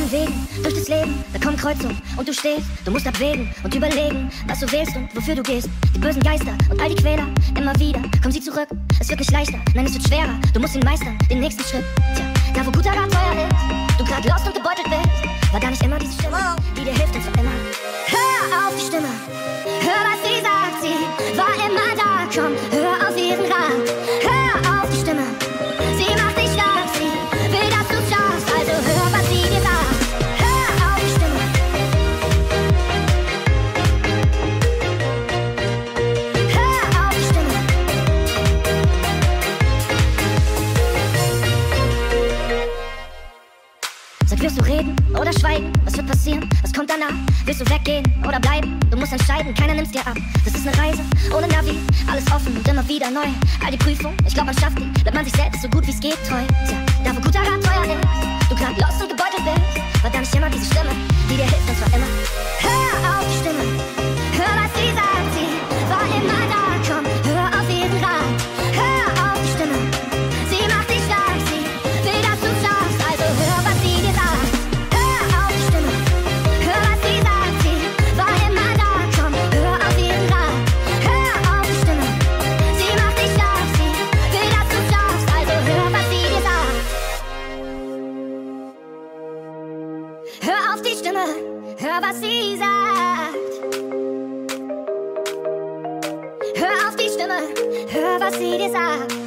den Wegen durch das Leben, da kommen Kreuzungen und du stehst. Du musst abwägen und überlegen, was du wählst und wofür du gehst. Die bösen Geister und all die Quäler, immer wieder kommen sie zurück. Es wird nicht leichter, nein, es wird schwerer. Du musst ihn meistern, den nächsten Schritt. Tja, da wo guter Rat teuer ist, du grad lost und gebeutelt bist, war da nicht immer diese Stimme, die dir hilft und zwar immer. Hör auf die Stimme, hör was sie sagt, sie war immer da, komm, hör auf ihren Rat. Hör auf die Stimme, sie macht dich stark, sie will, dass du schaffst, also hör, was sie dir sagt. Hör auf die Stimme. Hör auf die Stimme. Sag, wirst du reden oder schweigen? Was wird passieren? Was kommt danach? Willst du weggehen oder bleiben? Du musst entscheiden, keiner nimmt's dir ab. Das ist eine Reise ohne Navi, alles offen und immer wieder neu. All die Prüfungen, ich glaub man schafft die, bleibt man sich selbst so gut wie's geht treu. Tja, da wo guter Rat teuer ist, du grad lost und gebeutelt bist, war da nicht immer diese Stimme, die dir hilft und zwar immer. Hör auf die Stimme, hör was sie sagt, sie war immer da, komm, hör auf ihren Rat. Hör auf die Stimme, sie macht dich stark, sie will, dass du schaffst, also hör, was sie dir sagt. Hör auf die Stimme, hör was sie sagt, sie war immer da, komm, hör auf ihren Rat. Hör auf die Stimme, sie macht dich stark, sie will, dass du schaffst, also hör, was sie dir sagt. Hör auf die Stimme, hör was sie sagt. Hör auf die Stimme, hör was sie dir sagt.